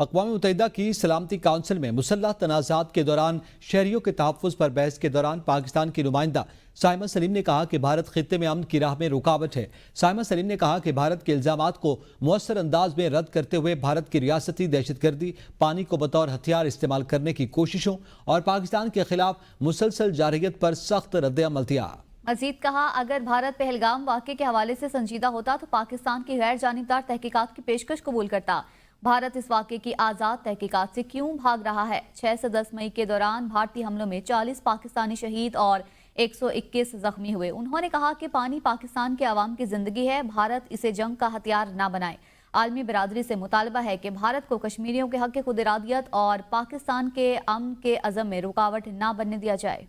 اقوام متحدہ کی سلامتی کونسل میں مسلح تنازعات کے دوران شہریوں کے تحفظ پر بحث کے دوران پاکستان کی نمائندہ سائمہ سلیم نے کہا کہ بھارت خطے میں امن کی راہ میں رکاوٹ ہے۔ سائمہ سلیم نے کہا کہ بھارت کے الزامات کو مؤثر انداز میں رد کرتے ہوئے بھارت کی ریاستی دہشت گردی، پانی کو بطور ہتھیار استعمال کرنے کی کوششوں اور پاکستان کے خلاف مسلسل جارحیت پر سخت رد عمل دیا۔ مزید کہا اگر بھارت پہلگام واقعے کے حوالے سے سنجیدہ ہوتا تو پاکستان کی غیر جانبدار تحقیقات کی پیشکش قبول کرتا۔ بھارت اس واقعے کی آزاد تحقیقات سے کیوں بھاگ رہا ہے؟ 6 سے 10 مئی کے دوران بھارتی حملوں میں 40 پاکستانی شہید اور 121 زخمی ہوئے۔ انہوں نے کہا کہ پانی پاکستان کے عوام کی زندگی ہے، بھارت اسے جنگ کا ہتھیار نہ بنائے۔ عالمی برادری سے مطالبہ ہے کہ بھارت کو کشمیریوں کے حق خود ارادیت اور پاکستان کے امن کے عزم میں رکاوٹ نہ بننے دیا جائے۔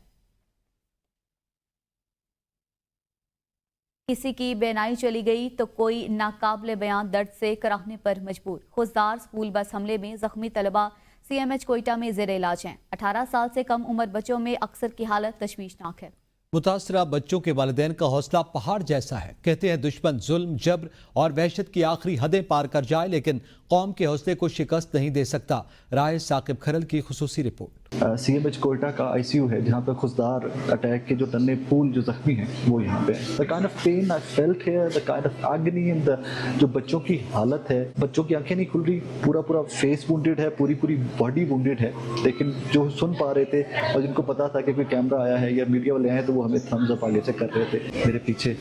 کسی کی بینائی چلی گئی تو کوئی ناقابل بیان درد سے کراہنے پر مجبور۔ خوزدار سکول بس حملے میں زخمی طلبہ CMH کوئٹہ میں زیر علاج ہیں۔ 18 سال سے کم عمر بچوں میں اکثر کی حالت تشویشناک ہے۔ متاثرہ بچوں کے والدین کا حوصلہ پہاڑ جیسا ہے۔ کہتے ہیں دشمن ظلم، جبر اور وحشت کی آخری حدیں پار کر جائے لیکن قوم کے حوصلے کو شکست نہیں دے سکتا۔ رائے ثاقب کھرل کی خصوصی رپورٹ۔ CMH کوئٹہ کا ICU ہے جہاں پہ خوزدار اٹیک کے جو ٹنے پھول جو زخمی ہیں وہ یہاں پہ the kind of pain I felt here, the kind of agony in the جو بچوں کی حالت ہے، بچوں کی آنکھیں نہیں کھل رہی، پورا فیس وونڈیڈ ہے، پوری باڈی وونڈیڈ ہے، لیکن جو سن پا رہے تھے اور جن کو پتا تھا کہ کوئی کیمرہ آیا ہے یا میڈیا والے آئے تو وہ ہمیں تھمز اپ آگے سے کر رہے تھے۔ میرے پیچھے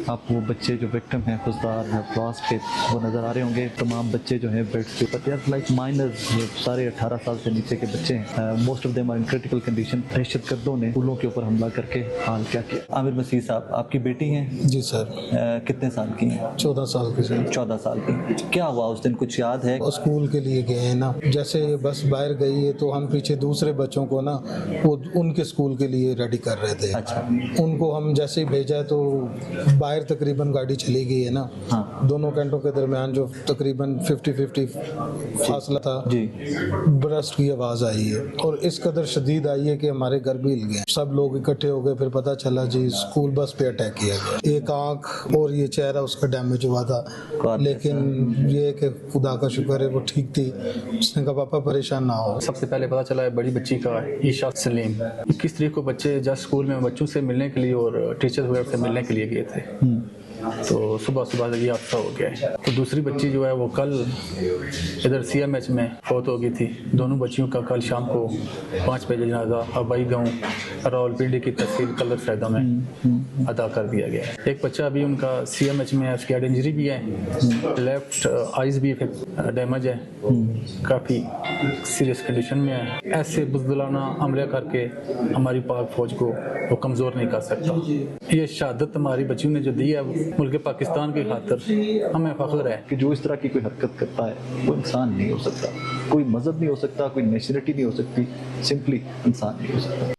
آپ وہ بچے جو وکٹم ہیں خوزدار پلاس کے وہ نظر آ رہے ہوں گے، تمام بچے جو ہیں بیڈس کے اوپر لائک مائنرز، سارے 18 سال سے نیچے کے بچے ہیں۔ Most of them are in critical condition. دہشت گردوں نے پھولوں کے اوپر حملہ کر کے حال کیا کیا۔ عامر مسیح صاحب آپ کی بیٹی ہیں؟ جی سر۔ کتنے سال کی ہیں؟ 14 سال کی سر۔ 14 سال کی۔ کیا ہوا اس دن، کچھ یاد ہے؟ اسکول کے لیے گئے ہیں نا، جیسے یہ بس باہر گئی ہے تو ہم پیچھے دوسرے بچوں کو نا وہ ان کے اسکول کے لیے ریڈی کر رہے تھے۔ اچھا۔ ان کو ہم جیسے ہی بھیجا تو باہر تقریباً گاڑی چلی گئی ہے نا، دونوں کینٹوں کے درمیان جو تقریباً 50-50 فاصلہ تھا، جی، برسٹ کی آواز آئی ہے اور اس قدر شدید آئی ہے کہ ہمارے گھر بھی ہل گئے۔ سب لوگ اکٹھے ہو گئے، پھر پتہ چلا جی اسکول بس پہ اٹیک کیا گیا۔ ایک آنکھ اور یہ چہرہ اس کا ڈیمیج ہوا تھا، لیکن یہ کہ خدا کا شکر ہے وہ ٹھیک تھی۔ اس نے کہا پاپا پریشان نہ ہو۔ سب سے پہلے پتہ چلا ہے بڑی بچی کا عیشا سلیم 21 تاریخ کو بچے جس اسکول میں بچوں سے ملنے کے لیے اور ٹیچر وغیرہ سے ملنے کے لیے گئے تھے، تو صبح یہ حادثہ ہو گیا ہے۔ تو دوسری بچی جو ہے وہ کل ادھر CMH میں فوت ہو گئی تھی۔ دونوں بچیوں کا کل شام کو 5 بجے جنازہ آبائی گاؤں راولپنڈی کی تحصیل کلر سیدہ میں ادا کر دیا گیا ہے۔ ایک بچہ ابھی ان کا CMH میں ہے، اس کی ہیڈ انجری بھی ہے، لیفٹ آئیز بھی ڈیمیج ہے، کافی سیریس کنڈیشن میں ہے۔ ایسے بزدلانہ حملے کر کے ہماری پاک فوج کو وہ کمزور نہیں کر سکتا۔ یہ شہادت ہماری بچیوں نے جو دی ہے ملک پاکستان کی خاطر ہمیں فخر ہے کہ جو اس طرح کی کوئی حرکت کرتا ہے وہ انسان نہیں ہو سکتا، کوئی مذہب نہیں ہو سکتا، کوئی نیشنلٹی نہیں ہو سکتی، سمپلی انسان نہیں ہو سکتا۔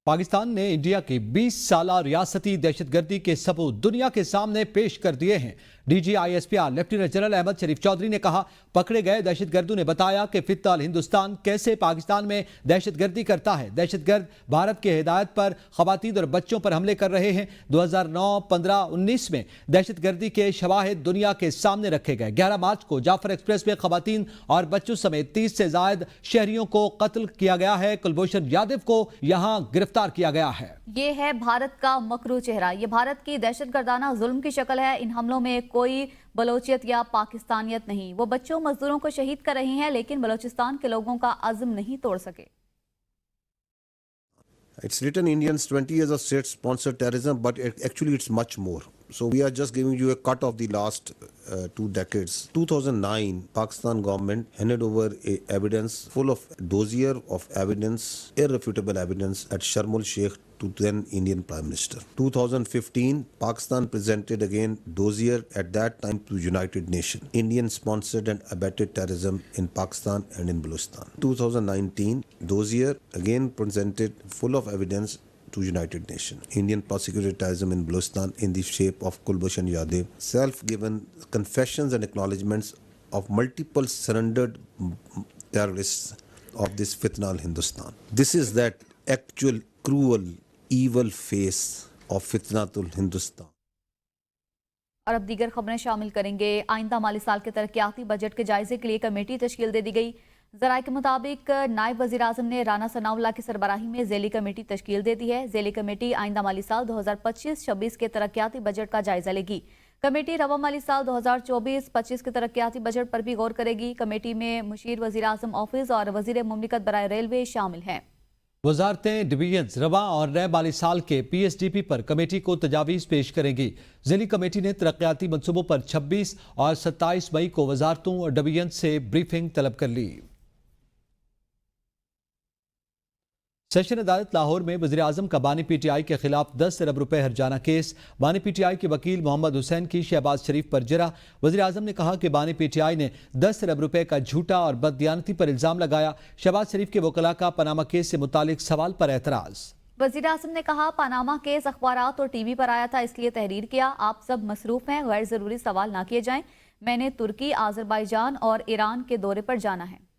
پاکستان نے انڈیا کی 20 سالہ ریاستی دہشت گردی کے ثبوت دنیا کے سامنے پیش کر دیے ہیں۔ DG ISPR lieutenant general Ahmed Sharif Chaudhry نے کہا پکڑے گئے دہشت گردوں نے بتایا کہ فی الحال ہندوستان کیسے پاکستان میں دہشت گردی کرتا ہے۔ دہشت گرد بھارت کے ہدایت پر خواتین اور بچوں پر حملے کر رہے ہیں۔ 2009، 15، 19 میں دہشت گردی کے شواہد دنیا کے سامنے رکھے گئے۔ 11 مارچ کو جعفر ایکسپریس میں خواتین اور بچوں سمیت 30 سے زائد شہریوں کو قتل کیا گیا ہے۔ کلبھوشن یادو کو یہاں گرفتار کیا گیا ہے۔ یہ ہے بھارت کا مکرو چہرہ، یہ بھارت کی دہشت گردانہ ظلم کی شکل ہے۔ ان حملوں میں کوئی بلوچیت یا پاکستانیت نہیں۔ وہ بچوں مزدوروں کو شہید کر رہی ہیں لیکن بلوچستان کے لوگوں کا عزم نہیں توڑ سکے۔ It's written Indians 20 years of state-sponsored terrorism, but actually it's much more. So we are just giving you a cut of the last 2 decades. 2009, Pakistan government handed over a evidence full of dossier of evidence, irrefutable evidence at Sharm el-Sheikh to then Indian Prime Minister. 2015, Pakistan presented again dossier at that time to United Nations. Indian sponsored and abetted terrorism in Pakistan and in Balochistan. 2019, dossier again presented full of evidence to United Nations. Indian prosecuted terrorism in Balochistan in the shape of Kulbhushan Yadav. Self-given confessions and acknowledgements of multiple surrendered terrorists of this fitna al-Hindustan. This is that actual cruel, evil face of Fitnatul Hindustan. اور اب دیگر خبریں شامل کریں گے۔ آئندہ مالی سال کے ترقیاتی بجٹ کے جائزے کے لیے کمیٹی تشکیل دے دی گئی۔ ذرائع کے مطابق نائب وزیر اعظم نے رانا ثناء اللہ کی سربراہی میں ذیلی کمیٹی تشکیل دے دی ہے۔ ذیلی کمیٹی آئندہ مالی سال 2025-26 کے ترقیاتی بجٹ کا جائزہ لے گی۔ کمیٹی رواں مالی سال 2024-25 کے ترقیاتی بجٹ پر بھی غور کرے گی۔ کمیٹی میں مشیر وزیر اعظم آفس اور وزیر مملکت برائے ریلوے شامل ہیں۔ وزارتیں ڈویژنز رواں اور نئے مالی سال کے پی ایس ڈی پی پر کمیٹی کو تجاویز پیش کریں گی۔ ذیلی کمیٹی نے ترقیاتی منصوبوں پر 26 اور 27 مئی کو وزارتوں اور ڈویژنز سے بریفنگ طلب کر لی۔ سیشن عدالت لاہور میں وزیر اعظم کا بانی پی ٹی آئی کے خلاف 10 ارب روپے ہرجانہ کیس۔ بانی پی ٹی آئی کے وکیل محمد حسین کی شہباز شریف پر جرح۔ وزیر اعظم نے کہا کہ بانی پی ٹی آئی نے 10 ارب روپے کا جھوٹا اور بددیانتی پر الزام لگایا۔ شہباز شریف کے وکلاء کا پاناما کیس سے متعلق سوال پر اعتراض۔ وزیر اعظم نے کہا پاناما کیس اخبارات اور ٹی وی پر آیا تھا، اس لیے تحریر کیا۔ آپ سب مصروف ہیں، غیر ضروری سوال نہ کیے جائیں۔ میں نے ترکی، آذربائیجان اور ایران کے دورے پر جانا ہے۔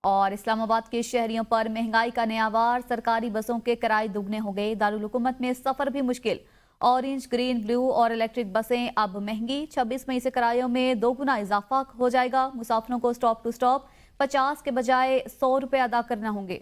اور اسلام آباد کے شہریوں پر مہنگائی کا نیا وار، سرکاری بسوں کے کرائے دگنے ہو گئے۔ دارالحکومت میں سفر بھی مشکل۔ اورنج، گرین، بلیو اور الیکٹرک بسیں اب مہنگی۔ 26 مئی سے کرایوں میں 2 گنا اضافہ ہو جائے گا۔ مسافروں کو سٹاپ ٹو سٹاپ 50 کے بجائے 100 روپے ادا کرنا ہوں گے۔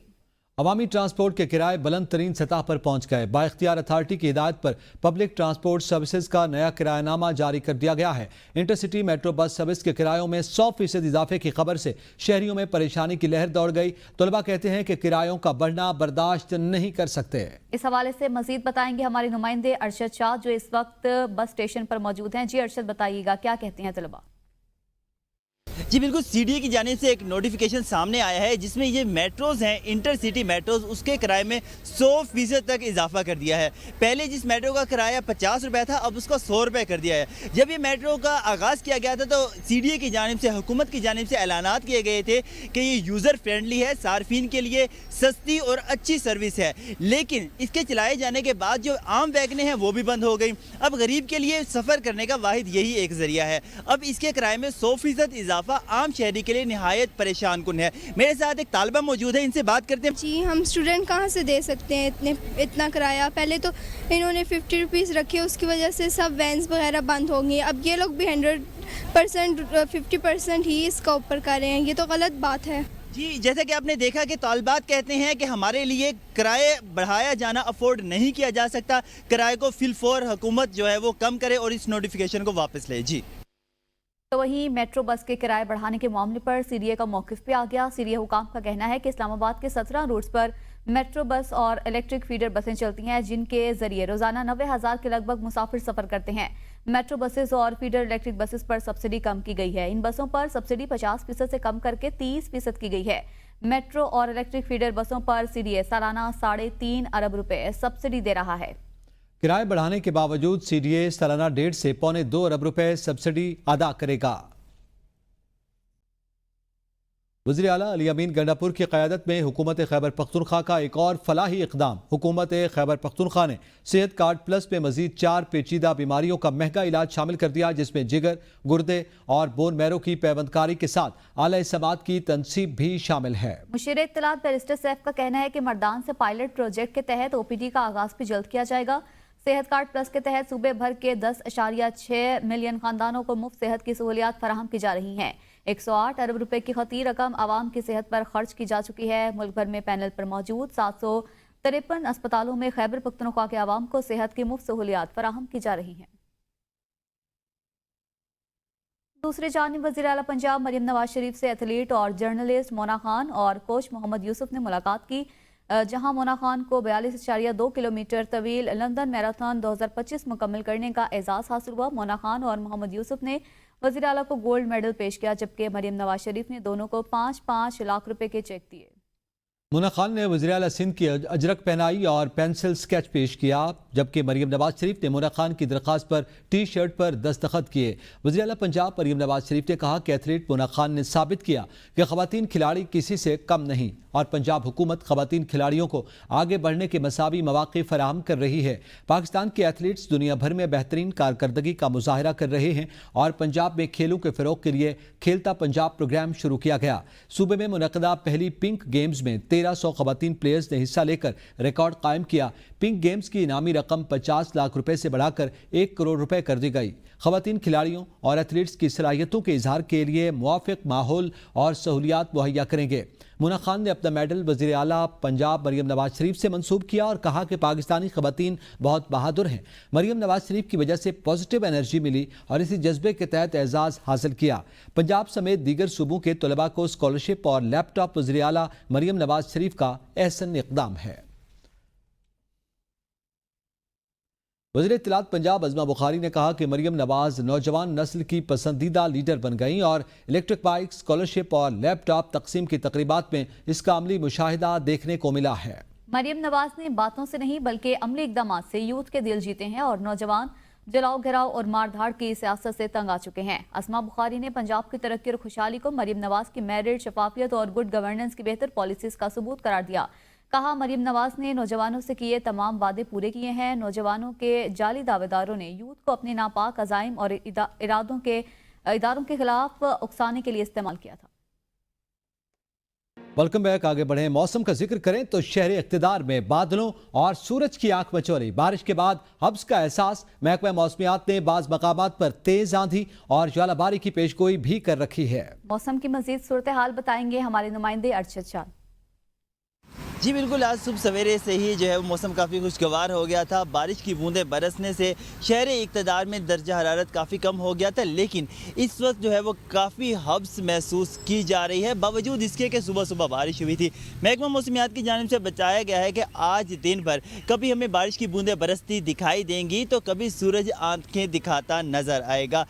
عوامی ٹرانسپورٹ کے کرائے بلند ترین سطح پر پہنچ گئے۔ بااختیار اتھارٹی کی ہدایت پر پبلک ٹرانسپورٹ سروسز کا نیا کرایہ نامہ جاری کر دیا گیا ہے۔ انٹرسٹی میٹرو بس سروس کے کرایوں میں 100% اضافے کی خبر سے شہریوں میں پریشانی کی لہر دوڑ گئی۔ طلباء کہتے ہیں کہ کرایوں کا بڑھنا برداشت نہیں کر سکتے۔ اس حوالے سے مزید بتائیں گے ہمارے نمائندے ارشد شاہ جو اس وقت بس اسٹیشن پر موجود ہیں۔ جی ارشد، بتائیے گا کیا کہتے ہیں طلباء؟ جی بالکل، سی ڈی اے کی جانب سے ایک نوٹیفیکیشن سامنے آیا ہے جس میں یہ میٹروز ہیں، انٹر سٹی میٹروز، اس کے کرائے میں 100% تک اضافہ کر دیا ہے۔ پہلے جس میٹرو کا کرایہ 50 روپے تھا، اب اس کا 100 روپے کر دیا ہے۔ جب یہ میٹرو کا آغاز کیا گیا تھا تو سی ڈی اے کی جانب سے، حکومت کی جانب سے اعلانات کیے گئے تھے کہ یہ یوزر فرینڈلی ہے، صارفین کے لیے سستی اور اچھی سروس ہے، لیکن اس کے چلائے جانے کے بعد جو عام ویگنیں ہیں وہ بھی بند ہو گئی۔ اب غریب کے لیے سفر کرنے کا واحد یہی ایک ذریعہ ہے۔ اب اس کے کرائے میں 100% اضافہ عام شہری کے لیے نہایت پریشان کن ہے۔ میرے ساتھ ایک طالبہ موجود ہے، ان سے بات کرتے ہیں۔ جی، ہم اسٹوڈنٹ کہاں سے دے سکتے ہیں اتنا کرایہ؟ پہلے تو انہوں نے 50 روپیز رکھے، اس کی وجہ سے سب وینز وغیرہ بند ہوں گی۔ اب یہ لوگ بھی 100% 50% ہی اس کا اوپر کر رہے ہیں، یہ تو غلط بات ہے۔ جی، جیسا کہ آپ نے دیکھا کہ طالبات کہتے ہیں کہ ہمارے لیے کرائے بڑھایا جانا افورڈ نہیں کیا جا سکتا، کرائے کو فی الفور حکومت جو ہے وہ کم کرے اور اس نوٹیفیکیشن کو واپس لے۔ جی، تو وہیں میٹرو بس کے کرائے بڑھانے کے معاملے پر سی ڈی اے کا موقف بھی آ گیا۔ سی ڈی اے حکام کا کہنا ہے کہ اسلام آباد کے 17 روٹس پر میٹرو بس اور الیکٹرک فیڈر بسیں چلتی ہیں، جن کے ذریعے روزانہ 90,000 کے لگ بھگ مسافر سفر کرتے ہیں۔ میٹرو بسز اور فیڈر الیکٹرک بسز پر سبسڈی کم کی گئی ہے۔ ان بسوں پر سبسڈی 50% سے کم کر کے 30% کی گئی ہے۔ میٹرو اور الیکٹرک فیڈر بسوں پر سی ڈی اے سالانہ 3.5 ارب روپے سبسڈی دے رہا ہے۔ کرائے بڑھانے کے باوجود سی ڈی اے سالانہ 1.5 سے 1.25 ارب روپے سبسڈی ادا کرے گا۔ وزیر اعلیٰ علی امین گنڈاپور کی قیادت میں حکومت خیبر پختونخوا کا ایک اور فلاحی اقدام۔ حکومت خیبر پختونخوا نے صحت کارڈ پلس میں مزید 4 پیچیدہ بیماریوں کا مہنگا علاج شامل کر دیا، جس میں جگر، گردے اور بون میرو کی پیوندکاری کے ساتھ اعلی سماعت کی تنصیب بھی شامل ہے۔ مشیر اطلاعات بیرسٹر سیف کا کہنا ہے کہ مردان سے پائلٹ پروجیکٹ کے تحت او پی ڈی کا آغاز بھی جلد کیا جائے گا۔ صحت کارڈ پلس کے تحت صوبے بھر کے 10.6 ملین خاندانوں کو مفت صحت کی سہولیات فراہم کی جا رہی ہیں۔ 108 ارب روپے کی خطی رقم عوام کی صحت پر خرچ کی جا چکی ہے۔ ملک بھر میں پینل پر موجود 753 اسپتالوں میں خیبر پختونخوا کے عوام کو صحت کی مفت سہولیات فراہم کی جا رہی ہیں۔ دوسری جانب وزیر اعلیٰ پنجاب مریم نواز شریف سے ایتھلیٹ اور جرنلسٹ مونا خان اور کوچ محمد یوسف نے ملاقات کی، جہاں مونا خان کو 42.2 کلومیٹر طویل لندن میراتھن 2025 مکمل کرنے کا اعزاز حاصل ہوا۔ مونا خان اور محمد یوسف نے وزیر اعلیٰ کو گولڈ میڈل پیش کیا، جبکہ مریم نواز شریف نے دونوں کو 5 لاکھ روپے کے چیک دیے۔ مونا خان نے وزیر اعلیٰ سندھ کی اجرک پہنائی اور پینسل سکیچ پیش کیا، جبکہ مریم نواز شریف نے مونا خان کی درخواست پر ٹی شرٹ پر دستخط کیے۔ وزیر اعلیٰ پنجاب مریم نواز شریف نے کہا کہ ایتھلیٹ مونا خان نے ثابت کیا کہ خواتین کھلاڑی کسی سے کم نہیں اور پنجاب حکومت خواتین کھلاڑیوں کو آگے بڑھنے کے مساوی مواقع فراہم کر رہی ہے۔ پاکستان کے ایتھلیٹس دنیا بھر میں بہترین کارکردگی کا مظاہرہ کر رہے ہیں اور پنجاب میں کھیلوں کے فروغ کے لیے کھیلتا پنجاب پروگرام شروع کیا گیا۔ صوبے میں منعقدہ پہلی پنک گیمز میں 1300 خواتین پلیئرز نے حصہ لے کر ریکارڈ قائم کیا۔ پنک گیمز کی انعامی رقم 50 لاکھ روپے سے بڑھا کر 1 کروڑ روپے کر دی گئی۔ خواتین کھلاڑیوں اور ایتھلیٹس کی صلاحیتوں کے اظہار کے لیے موافق ماحول اور سہولیات مہیا کریں گے۔ مونا خان نے اپنا میڈل وزیر اعلیٰ پنجاب مریم نواز شریف سے منسوب کیا اور کہا کہ پاکستانی خواتین بہت بہادر ہیں۔ مریم نواز شریف کی وجہ سے پازیٹیو انرجی ملی اور اسی جذبے کے تحت اعزاز حاصل کیا۔ پنجاب سمیت دیگر صوبوں کے طلباء کو اسکالرشپ اور لیپ ٹاپ وزیر اعلیٰ مریم نواز شریف کا احسن اقدام ہے۔ وزیر اطلاعات پنجاب عظمہ بخاری نے کہا کہ مریم نواز نوجوان نسل کی پسندیدہ لیڈر بن گئیں اور الیکٹرک بائک، اسکالرشپ اور لیپ ٹاپ تقسیم کی تقریبات میں اس کا عملی مشاہدہ دیکھنے کو ملا ہے۔ مریم نواز نے باتوں سے نہیں بلکہ عملی اقدامات سے یوتھ کے دل جیتے ہیں اور نوجوان جلاؤ گھراؤ اور مار دھاڑ کی سیاست سے تنگ آ چکے ہیں۔ عظمہ بخاری نے پنجاب کی ترقی اور خوشحالی کو مریم نواز کی میرٹ، شفافیت اور گڈ گورننس کی بہتر پالیسیز کا ثبوت قرار دیا۔ کہا مریم نواز نے نوجوانوں سے کیے تمام وعدے پورے کیے ہیں۔ نوجوانوں کے جعلی دعوے داروں نے یوتھ کو اپنے ناپاک عزائم اور اداروں کے خلاف اکسانے کے لیے استعمال کیا تھا۔ ویلکم بیک، آگے بڑھیں۔ موسم کا ذکر کریں تو شہر اقتدار میں بادلوں اور سورج کی آنکھ مچولی بارش کے بعد حبس کا احساس۔ محکمہ موسمیات نے بعض مقامات پر تیز آندھی اور ژالہ باری کی پیشگوئی بھی کر رکھی ہے۔ موسم کی مزید صورتحال بتائیں گے ہمارے نمائندے ارشد شاہ۔ جی بالکل، آج صبح سویرے سے ہی جو ہے وہ موسم کافی خوشگوار ہو گیا تھا۔ بارش کی بوندیں برسنے سے شہر اقتدار میں درجہ حرارت کافی کم ہو گیا تھا، لیکن اس وقت جو ہے وہ کافی حبس محسوس کی جا رہی ہے، باوجود اس کے کہ صبح صبح بارش ہوئی تھی۔ محکمہ موسمیات کی جانب سے بتایا گیا ہے کہ آج دن بھر کبھی ہمیں بارش کی بوندیں برستی دکھائی دیں گی تو کبھی سورج آنکھیں دکھاتا نظر آئے گا۔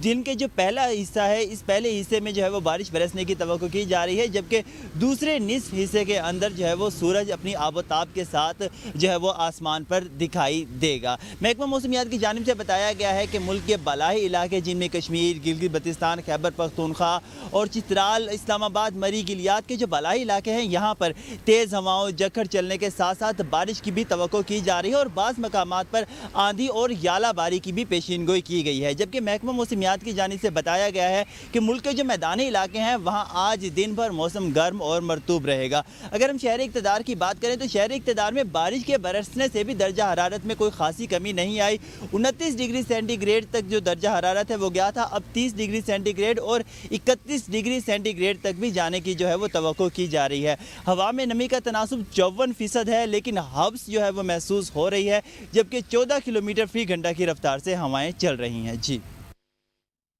دن کے جو پہلا حصہ ہے، اس پہلے حصے میں جو ہے وہ بارش برسنے کی توقع کی جا رہی ہے، جبکہ دوسرے نصف حصے کے اندر جو ہے وہ سورج اپنی آب و تاب کے ساتھ جو ہے وہ آسمان پر دکھائی دے گا۔ محکمہ موسمیات کی جانب سے بتایا گیا ہے کہ ملک کے بالائی علاقے جن میں کشمیر، گلگت بلتستان، خیبر پختونخوا اور چترال، اسلام آباد، مری، گلیات کے جو بالائی علاقے ہیں، یہاں پر تیز ہواؤں، جھکڑ چلنے کے ساتھ ساتھ بارش کی بھی توقع کی جا رہی ہے اور بعض مقامات پر آندھی اور ژالہ باری کی بھی پیشین گوئی کی گئی ہے۔ جبکہ محکمہ موسمیات کی جانب سے بتایا گیا ہے کہ ملک کے جو میدانی علاقے ہیں وہاں آج دن بھر موسم گرم اور مرطوب رہے گا۔ اگر ہم شہر اقتدار کی بات کریں تو شہر اقتدار میں بارش کے برسنے سے بھی درجہ حرارت میں کوئی خاصی کمی نہیں آئی۔ 29 ڈگری سینٹی گریڈ تک جو درجہ حرارت ہے وہ گیا تھا، اب 30 ڈگری سینٹی گریڈ اور 31 ڈگری سینٹی گریڈ تک بھی جانے کی جو ہے وہ توقع کی جا رہی ہے۔ ہوا میں نمی کا تناسب 54% ہے، لیکن حبس جو ہے وہ محسوس ہو رہی ہے، جبکہ 14 کلومیٹر فی گھنٹہ کی رفتار سے ہوائیں چل رہی ہیں۔ جی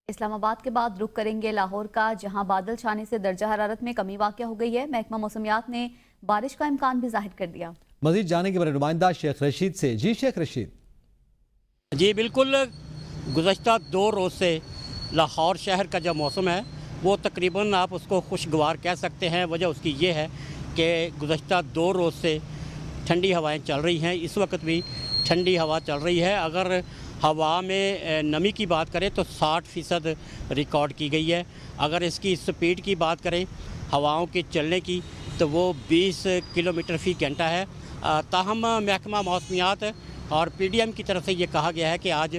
اسلام آباد کے بعد رخ کریں گے لاہور کا، جہاں بادل چھانے سے درجہ حرارت میں کمی واقع ہو گئی ہے۔ محکمہ موسمیات نے بارش کا امکان بھی ظاہر کر دیا۔ مزید جانے کے بارے نمائندہ شیخ رشید سے۔ جی شیخ رشید۔ جی بالکل، گزشتہ 2 روز سے لاہور شہر کا جو موسم ہے وہ تقریباً آپ اس کو خوشگوار کہہ سکتے ہیں۔ وجہ اس کی یہ ہے کہ گزشتہ 2 روز سے ٹھنڈی ہوائیں چل رہی ہیں، اس وقت بھی ٹھنڈی ہوا چل رہی ہے۔ اگر ہوا میں نمی کی بات کریں تو 60% ریکارڈ کی گئی ہے۔ اگر اس کی سپیڈ کی بات کریں ہواؤں کے چلنے کی تو وہ 20 کلومیٹر فی گھنٹہ ہے۔ تاہم محکمہ موسمیات اور پی ڈی ایم کی طرف سے یہ کہا گیا ہے کہ آج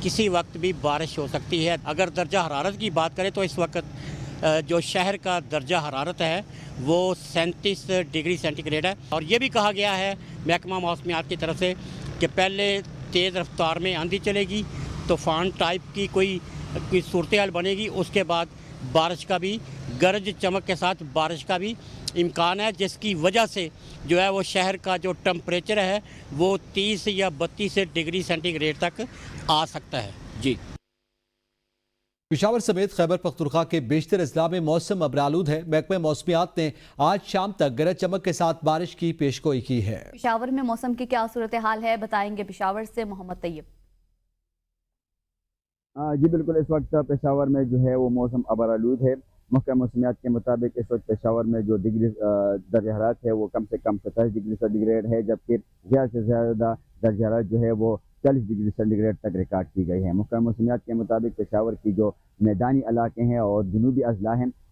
کسی وقت بھی بارش ہو سکتی ہے۔ اگر درجہ حرارت کی بات کریں تو اس وقت جو شہر کا درجہ حرارت ہے وہ 37 ڈگری سینٹی گریڈ ہے، اور یہ بھی کہا گیا ہے محکمہ موسمیات کی طرف سے کہ پہلے تیز رفتار میں آندھی چلے گی، طوفان ٹائپ کی کوئی صورتحال بنے گی، اس کے بعد بارش کا بھی، گرج چمک کے ساتھ بارش کا بھی امکان ہے، جس کی وجہ سے جو ہے وہ شہر کا جو ٹمپریچر ہے وہ 30 یا 32 ڈگری سینٹی گریڈ تک آ سکتا ہے۔ جی پشاور سمیت خیبر پختونخوا کے بیشتر اضلاع میں موسم ابرآلود ہے۔ محکمہ موسمیات نے آج شام تک گرج چمک کے ساتھ بارش کی پیشگوئی کی ہے۔ پشاور میں موسم کی کیا صورتحال ہے بتائیں گے پشاور سے محمد طیب۔ جی بالکل، اس وقت پشاور میں جو ہے وہ موسم ابرآلود ہے۔ محکمہ موسمیات کے مطابق اس وقت پشاور میں جو درجہ حرارت ہے وہ کم سے کم 27 ڈگری سینٹی گریڈ ہے، جبکہ زیادہ سے زیادہ درجہ حرارت جو ہے وہ 40 ڈگری سینٹی گریڈ تک ریکارڈ کی گئی ہے۔ محکمہ موسمیات کے مطابق پشاور کی جو میدانی علاقے ہیں اور جنوبی اضلاع ہیں